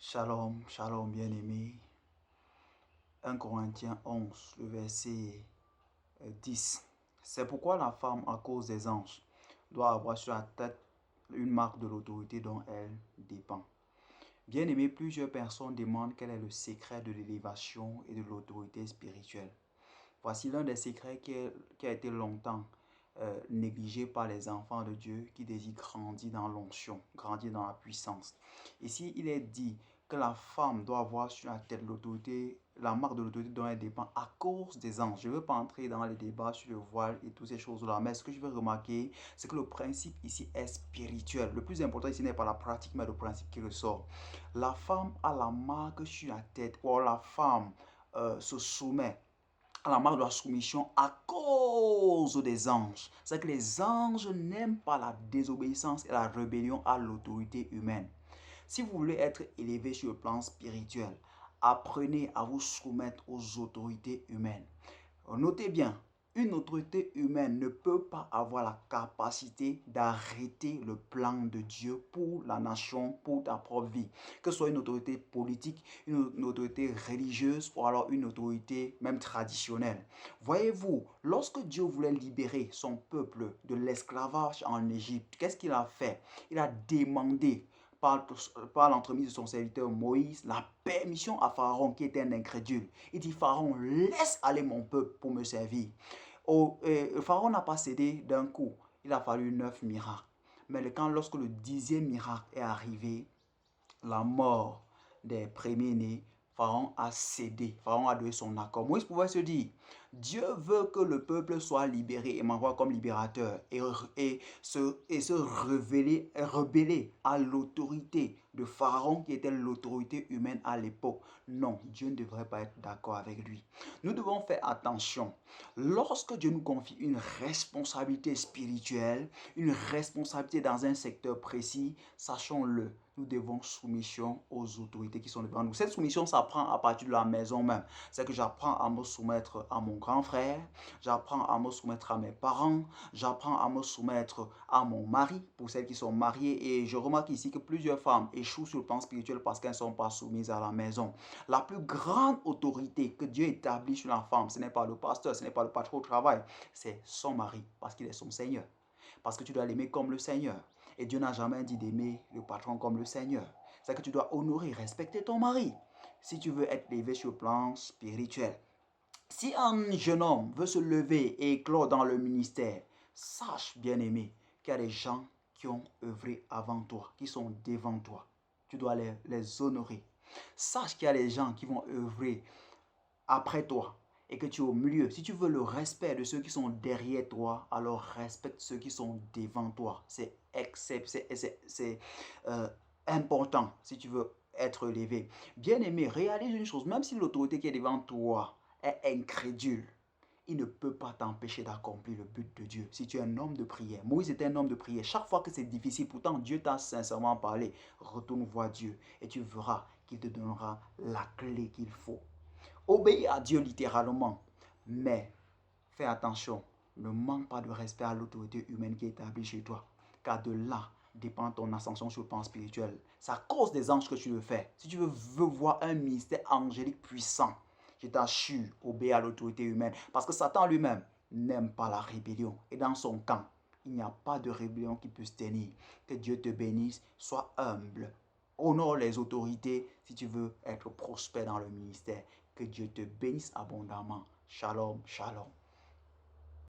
Shalom, shalom bien-aimé. 1 Corinthiens 11, le verset 10. C'est pourquoi la femme, à cause des anges, doit avoir sur la tête une marque de l'autorité dont elle dépend. Bien-aimé, plusieurs personnes demandent quel est le secret de l'élévation et de l'autorité spirituelle. Voici l'un des secrets qui a été longtemps négligé par les enfants de Dieu qui désirent grandir dans l'onction, grandir dans la puissance. Ici, il est dit que la femme doit avoir sur la tête l'autorité, la marque de l'autorité dont elle dépend à cause des anges. Je ne veux pas entrer dans les débats sur le voile et toutes ces choses-là, mais ce que je veux remarquer, c'est que le principe ici est spirituel. Le plus important ici n'est pas la pratique, mais le principe qui ressort. La femme a la marque sur la tête, ou la femme se soumet à la marque de la soumission à cause des anges. C'est que les anges n'aiment pas la désobéissance et la rébellion à l'autorité humaine. Si vous voulez être élevé sur le plan spirituel, apprenez à vous soumettre aux autorités humaines. Notez bien, une autorité humaine ne peut pas avoir la capacité d'arrêter le plan de Dieu pour la nation, pour ta propre vie. Que ce soit une autorité politique, une autorité religieuse ou alors une autorité même traditionnelle. Voyez-vous, lorsque Dieu voulait libérer son peuple de l'esclavage en Égypte, qu'est-ce qu'il a fait? Il a demandé par l'entremise de son serviteur Moïse, la permission à Pharaon qui était un incrédule. Il dit, Pharaon, laisse aller mon peuple pour me servir. Pharaon n'a pas cédé d'un coup. Il a fallu 9 miracles. Mais lorsque le 10e miracle est arrivé, la mort des premiers-nés, Pharaon a cédé, Pharaon a donné son accord. Moïse pouvait se dire, Dieu veut que le peuple soit libéré et m'envoie comme libérateur et se rebeller à l'autorité de Pharaon qui était l'autorité humaine à l'époque. Non, Dieu ne devrait pas être d'accord avec lui. Nous devons faire attention. Lorsque Dieu nous confie une responsabilité spirituelle, une responsabilité dans un secteur précis, sachons-le, nous devons soumission aux autorités qui sont devant nous. Cette soumission s'apprend à partir de la maison même. C'est que j'apprends à me soumettre à mon grand frère, j'apprends à me soumettre à mes parents, j'apprends à me soumettre à mon mari, pour celles qui sont mariées. Et je remarque ici que plusieurs femmes échouent sur le plan spirituel parce qu'elles ne sont pas soumises à la maison. La plus grande autorité que Dieu établit sur la femme, ce n'est pas le pasteur, ce n'est pas le patron au travail, c'est son mari, parce qu'il est son Seigneur. Parce que tu dois l'aimer comme le Seigneur. Et Dieu n'a jamais dit d'aimer le patron comme le Seigneur. C'est que tu dois honorer, respecter ton mari. Si tu veux être élevé sur le plan spirituel. Si un jeune homme veut se lever et éclore dans le ministère, sache, bien-aimé, qu'il y a des gens qui ont œuvré avant toi, qui sont devant toi. Tu dois les honorer. Sache qu'il y a des gens qui vont œuvrer après toi et que tu es au milieu. Si tu veux le respect de ceux qui sont derrière toi, alors respecte ceux qui sont devant toi. C'est important si tu veux être élevé. Bien-aimé, réalise une chose, même si l'autorité qui est devant toi est incrédule, il ne peut pas t'empêcher d'accomplir le but de Dieu. Si tu es un homme de prière, Moïse était un homme de prière. Chaque fois que c'est difficile, pourtant Dieu t'a sincèrement parlé, retourne voir Dieu et tu verras qu'il te donnera la clé qu'il faut. Obéis à Dieu littéralement, mais fais attention, ne manque pas de respect à l'autorité humaine qui est établie chez toi, car de là dépend ton ascension sur le plan spirituel. C'est à cause des anges que tu le fais. Si tu veux voir un ministère angélique puissant, je t'assure, obéis à l'autorité humaine, parce que Satan lui-même n'aime pas la rébellion, et dans son camp, il n'y a pas de rébellion qui peut se tenir. Que Dieu te bénisse, sois humble. Honore les autorités si tu veux être prospère dans le ministère. Que Dieu te bénisse abondamment. Shalom, shalom.